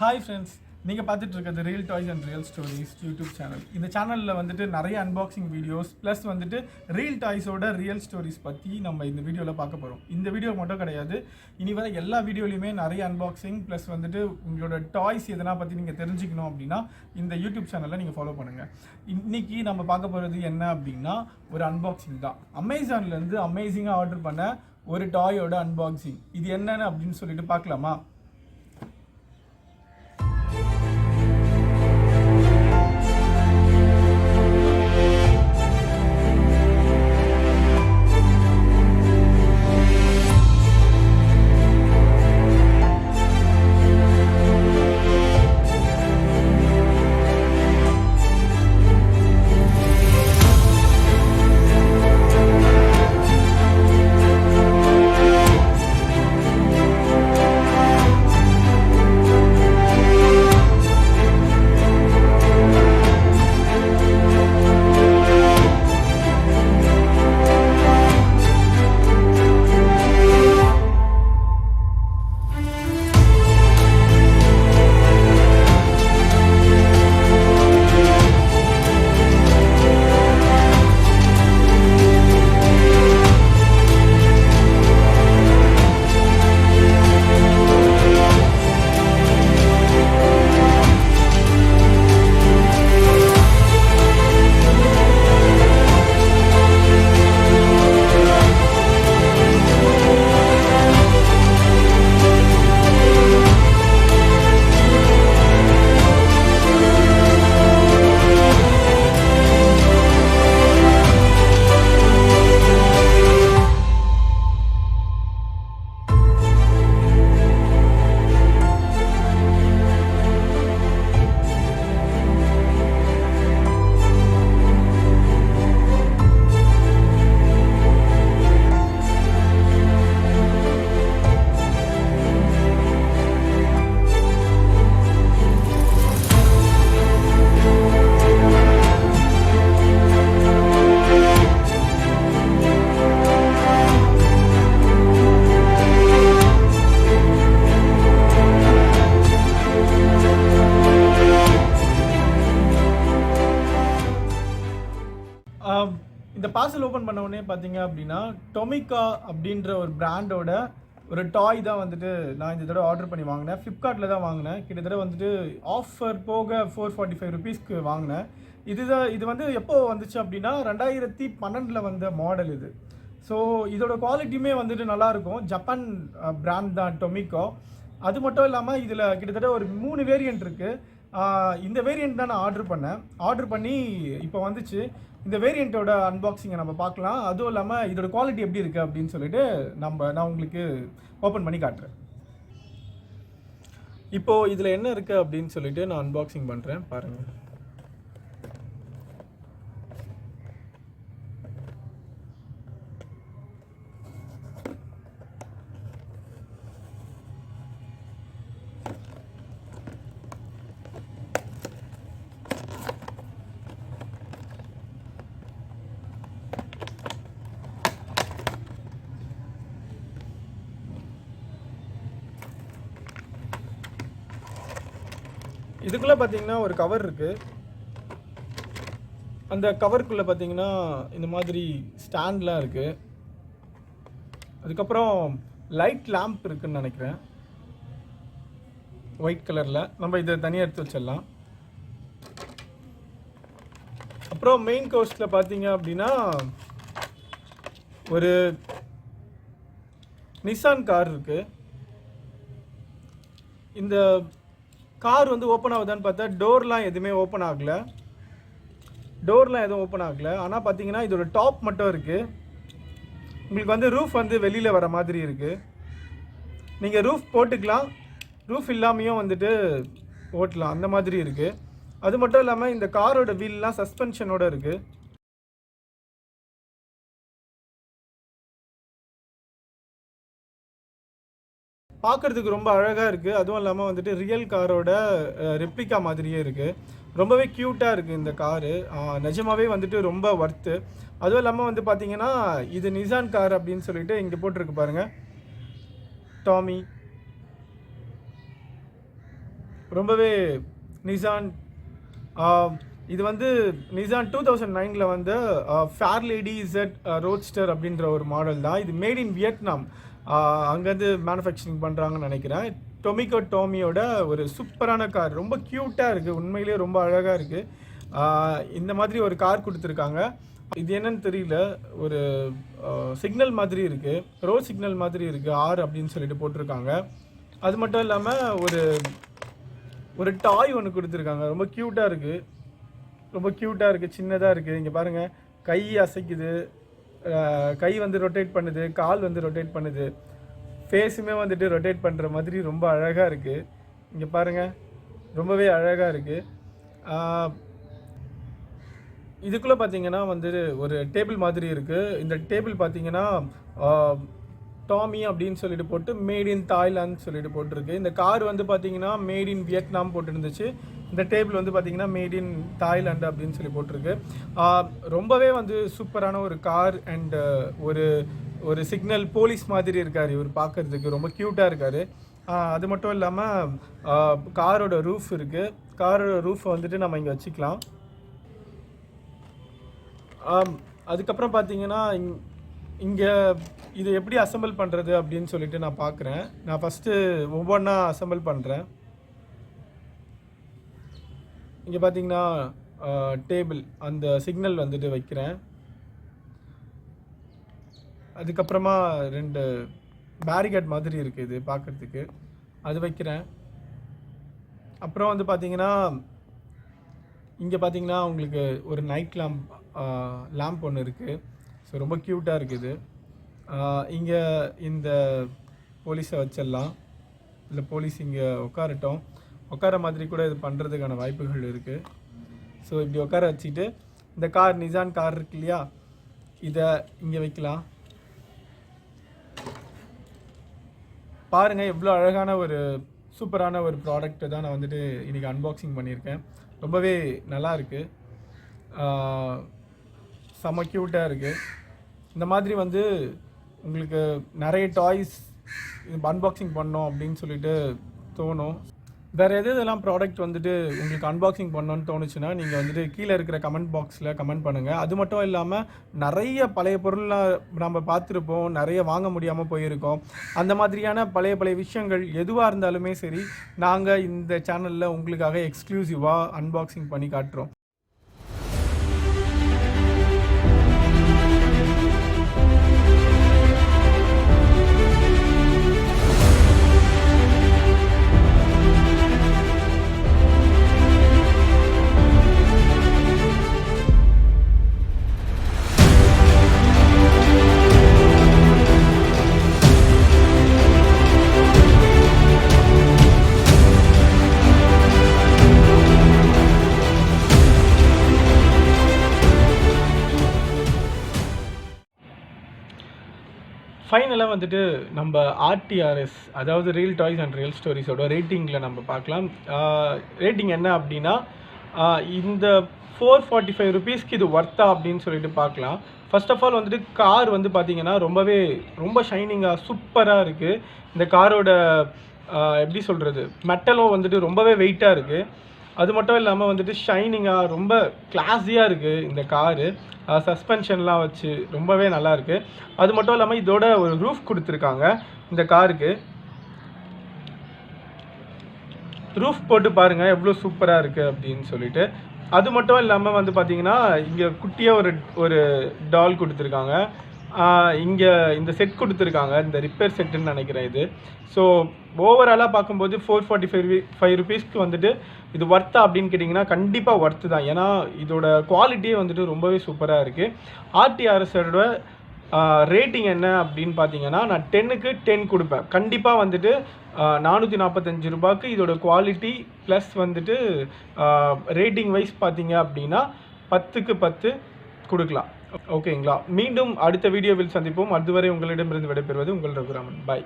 Hi friends, நீங்கள் பார்த்துட்டு இருக்கிறது real toys and real stories YouTube channel. இந்த சேனலில் வந்துட்டு நிறைய அன்பாக்சிங் வீடியோஸ் ப்ளஸ் வந்துட்டு ரியல் டாய்ஸோட ரியல் ஸ்டோரிஸ் பற்றி நம்ம இந்த வீடியோவில் பார்க்க போகிறோம். இந்த வீடியோ மட்டும் கிடையாது, இனி வர எல்லா வீடியோலையுமே நிறைய அன்பாக்சிங் ப்ளஸ் வந்துட்டு உங்களோட டாய்ஸ் எதனா பற்றி நீங்கள் தெரிஞ்சுக்கணும் அப்படின்னா இந்த யூடியூப் சேனலில் நீங்கள் ஃபாலோ பண்ணுங்கள். இன்றைக்கி நம்ம பார்க்க போகிறது என்ன அப்படின்னா ஒரு அன்பாக்சிங் தான். அமேசான்லேருந்து அமேசிங்காக ஆர்டர் பண்ண ஒரு டாயோட அன்பாக்சிங். இது என்னென்னு அப்படின்னு சொல்லிட்டு பார்க்கலாமா? இந்த பார்சல் ஓப்பன் பண்ண உடனே பார்த்தீங்க அப்படின்னா டொமிகா அப்படின்ற ஒரு பிராண்டோட ஒரு டாய் தான் வந்துட்டு நான் இந்த தடவை ஆர்டர் பண்ணி வாங்கினேன். ஃப்ளிப்கார்ட்டில் தான் வாங்கினேன். கிட்டத்தட்ட வந்துட்டு ஆஃபர் போக 445 ருபீஸ்க்கு வாங்கினேன். இது வந்து எப்போ வந்துச்சு அப்படின்னா 2012 வந்த மாடல் இது. ஸோ இதோட குவாலிட்டியுமே வந்துட்டு நல்லாயிருக்கும். ஜப்பான் பிராண்ட் தான் டொமிகா. அது மட்டும் இல்லாமல் இதில் கிட்டத்தட்ட ஒரு 3 வேரியண்ட் இருக்குது. இந்த வேரியண்ட் தான் நான் ஆர்டர் பண்ணி இப்போ வந்துச்சு. இந்த வேரியண்ட்டோட அன்பாக்சிங்கை நம்ம பார்க்கலாம். அதுவும் இல்லாமல் இதோட குவாலிட்டி எப்படி இருக்குது அப்படின்னு சொல்லிட்டு நான் உங்களுக்கு ஓப்பன் பண்ணி காட்டுறேன். இப்போது இதில் என்ன இருக்குது அப்படின்னு சொல்லிட்டு நான் அன்பாக்சிங் பண்ணுறேன், பாருங்கள். இதுக்குள்ளே பார்த்தீங்கன்னா ஒரு கவர் இருக்குது. அந்த கவருக்குள்ளே பார்த்தீங்கன்னா இந்த மாதிரி ஸ்டாண்ட்லாம் இருக்குது. அதுக்கப்புறம் லைட் லேம்ப் இருக்குதுன்னு நினைக்கிறேன், ஒயிட் கலரில். நம்ம இதை தனியாக எடுத்து வச்சிடலாம். அப்புறம் மெயின் கோர்ஸில் பார்த்தீங்க அப்படின்னா ஒரு நிசான் கார் இருக்குது. இந்த கார் வந்து ஓப்பன் ஆகுதான்னு பார்த்தா டோர்லாம் எதுவுமே ஓப்பன் ஆகலை. ஆனால் பார்த்தீங்கன்னா இதோட டாப் மட்டும் இருக்குது. உங்களுக்கு வந்து ரூஃப் வந்து வெளியில் வர மாதிரி இருக்குது. நீங்கள் ரூஃப் போட்டுக்கலாம், ரூஃப் இல்லாமையும் வந்துட்டு ஓட்டலாம், அந்த மாதிரி இருக்குது. அது மட்டும் இல்லாமல் இந்த காரோட வீல்லாம் சஸ்பென்ஷனோட இருக்குது. பார்க்குறதுக்கு ரொம்ப அழகாக இருக்குது. அதுவும் இல்லாமல் வந்துட்டு ரியல் காரோட ரெப்ளிகா மாதிரியே இருக்குது. ரொம்பவே க்யூட்டாக இருக்குது இந்த காரு. நிஜமாகவே வந்துட்டு ரொம்ப ஒர்த்து. அதுவும் இல்லாமல் வந்து பார்த்தீங்கன்னா இது நிசான் கார் அப்படின்னு சொல்லிட்டு இங்கே போட்டிருக்கு பாருங்கள், டாமி. ரொம்பவே நிசான் இது வந்து நிசான் 2009 வந்து ஃபேர்லேடி இசட் ரோட்ஸ்டர் அப்படின்ற ஒரு மாடல் தான். இது மேட் இன் வியட்நாம், அங்கேருந்து மேனுஃபேக்சரிங் பண்ணுறாங்கன்னு நினைக்கிறேன். டோமியோட ஒரு சூப்பரான கார், ரொம்ப க்யூட்டாக இருக்குது, உண்மையிலேயே ரொம்ப அழகாக இருக்குது. இந்த மாதிரி ஒரு கார் கொடுத்துருக்காங்க. இது என்னன்னு தெரியல, ஒரு சிக்னல் மாதிரி இருக்குது, ரோட் சிக்னல் மாதிரி இருக்குது, ஆர் அப்படின்னு சொல்லிட்டு போட்டிருக்காங்க. அது மட்டும் இல்லாமல் ஒரு டாய் ஒன்று கொடுத்துருக்காங்க, ரொம்ப க்யூட்டாக இருக்குது, சின்னதாக இருக்குது. இங்கே பாருங்கள், கை அசைக்குது, கை வந்து ரொட்டேட் பண்ணுது, கால் வந்து ரொட்டேட் பண்ணுது, ஃபேஸுமே வந்துட்டு ரொட்டேட் பண்ணுற மாதிரி ரொம்ப அழகாக இருக்குது. இங்கே பாருங்கள், ரொம்பவே அழகாக இருக்குது. இதுக்குள்ளே பார்த்தீங்கன்னா வந்து ஒரு டேபிள் மாதிரி இருக்குது. இந்த டேபிள் பார்த்தீங்கன்னா டாமி அப்படின்னு சொல்லிட்டு போட்டு மேட் இன் தாய்லாந்து சொல்லிட்டு போட்டிருக்கு. இந்த கார் வந்து பார்த்தீங்கன்னா மேட் இன் வியட்நாம் போட்டுருந்துச்சு. இந்த டேபிள் வந்து பார்த்தீங்கன்னா மேட் இன் தாய்லாந்து அப்படின்னு சொல்லி போட்டிருக்கு. ரொம்பவே வந்து சூப்பரான ஒரு கார் அண்ட் ஒரு சிக்னல் போலீஸ் மாதிரி இருக்கார் இவர், பார்க்குறதுக்கு ரொம்ப க்யூட்டாக இருக்கார். அது மட்டும் இல்லாமல் காரோட ரூஃப் இருக்குது. காரோட ரூஃபை வந்துட்டு நம்ம இங்கே வச்சுக்கலாம். அதுக்கப்புறம் பார்த்தீங்கன்னா இங்கே இது எப்படி அசெம்பிள் பண்ணுறது அப்படின்னு சொல்லிட்டு நான் பார்க்குறேன். நான் ஃபஸ்ட்டு ஒவ்வொன்றா அசெம்பிள் பண்ணுறேன். இங்கே பார்த்தீங்கன்னா டேபிள், அந்த சிக்னல் வந்துட்டு வைக்கிறேன். அதுக்கப்புறமா 2 பேரிகேட் மாதிரி இருக்குது இது பார்க்குறதுக்கு, அது வைக்கிறேன். அப்புறம் வந்து பார்த்தீங்கன்னா இங்கே பார்த்தீங்கன்னா உங்களுக்கு ஒரு நைட் லேம்ப் ஒன்று இருக்குது. ஸோ ரொம்ப க்யூட்டாக இருக்குது. இங்கே இந்த போலீஸை வச்சிடலாம், இல்லை போலீஸ் இங்கே உட்கார மாதிரி கூட இது பண்ணுறதுக்கான வாய்ப்புகள் இருக்குது. ஸோ இப்படி உட்கார வச்சுட்டு இந்த கார், நிசான் கார் இருக்கு இல்லையா, இதை இங்கே வைக்கலாம். பாருங்கள், எவ்வளோ அழகான ஒரு சூப்பரான ஒரு ப்ராடக்ட்டை தான் நான் வந்துட்டு இன்றைக்கி அன்பாக்சிங் பண்ணியிருக்கேன். ரொம்பவே நல்லா இருக்குது, செம்ம க்யூட்டாக இருக்குது. இந்த மாதிரி வந்து உங்களுக்கு நிறைய டாய்ஸ் அன்பாக்சிங் பண்ணோம் அப்படின்னு சொல்லிட்டு தோணும். வேறு எதெல்லாம் ப்ராடக்ட் வந்துட்டு உங்களுக்கு அன்பாக்சிங் பண்ணோன்னு தோணுச்சுன்னா நீங்கள் வந்துட்டு கீழே இருக்கிற கமெண்ட் பாக்ஸில் கமெண்ட் பண்ணுங்கள். அது மட்டும் இல்லாமல் நிறைய பழைய பொருள்லாம் நம்ம பார்த்துருப்போம், நிறைய வாங்க முடியாமல் போயிருக்கோம். அந்த மாதிரியான பழைய விஷயங்கள் எதுவாக இருந்தாலுமே சரி, நாங்கள் இந்த சேனலில் உங்களுக்காக எக்ஸ்க்ளூசிவாக அன்பாக்சிங் பண்ணி காட்டுறோம். ஃபைனலாக வந்துட்டு நம்ம ஆர்டிஆர்எஸ், அதாவது ரியல் டாய்ஸ் அண்ட் ரியல் ஸ்டோரிஸோட ரேட்டிங்கில் நம்ம பார்க்கலாம். ரேட்டிங் என்ன அப்படின்னா, இந்த 445 ருபீஸ்க்கு இது ஒர்த்தா அப்படின்னு சொல்லிட்டு பார்க்கலாம். ஃபர்ஸ்ட் ஆஃப் ஆல் வந்துட்டு கார் வந்து பார்த்திங்கன்னா ரொம்ப ஷைனிங்காக சூப்பராக இருக்குது. இந்த காரோட எப்படி சொல்கிறது, மெட்டலும் வந்துட்டு ரொம்பவே வெயிட்டாக இருக்குது. அது மட்டும் இல்லாமல் வந்துட்டு ஷைனிங்காக ரொம்ப கிளாஸியாக இருக்குது இந்த காரு. சஸ்பென்ஷன்லாம் வச்சு ரொம்பவே நல்லா இருக்குது. அது மட்டும் இல்லாமல் இதோட ஒரு ரூஃப் கொடுத்துருக்காங்க இந்த காருக்கு. ரூஃப் போட்டு பாருங்கள் எவ்வளோ சூப்பராக இருக்குது அப்படின்னு சொல்லிட்டு. அது மட்டும் இல்லாமல் வந்து பார்த்திங்கன்னா இங்கே குட்டியாக ஒரு டால் கொடுத்துருக்காங்க. இங்கே இந்த செட் கொடுத்துருக்காங்க, இந்த ரிப்பேர் செட்டுன்னு நினைக்கிறேன் இது. ஸோ ஓவராலாக பார்க்கும்போது 445 ருபீஸ்க்கு வந்துட்டு இது ஒர்த்தா அப்படின்னு கேட்டிங்கன்னா கண்டிப்பாக ஒர்த்து தான். ஏன்னா இதோட குவாலிட்டியே வந்துட்டு ரொம்பவே சூப்பராக இருக்குது. ஆர்டிஆர்எஸோட ரேட்டிங் என்ன அப்படின்னு பார்த்தீங்கன்னா, நான் 10க்கு 10 கொடுப்பேன். கண்டிப்பாக வந்துட்டு 445 ரூபாய்க்கு இதோட குவாலிட்டி ப்ளஸ் வந்துட்டு ரேட்டிங் வைஸ் பார்த்தீங்க அப்படின்னா 10க்கு 10 கொடுக்கலாம். ஓகேங்களா? மீண்டும் அடுத்த வீடியோவில் சந்திப்போம். அதுவரை உங்களிடமிருந்து விடைபெறுவது உங்கள் ரகுராமன். பாய்.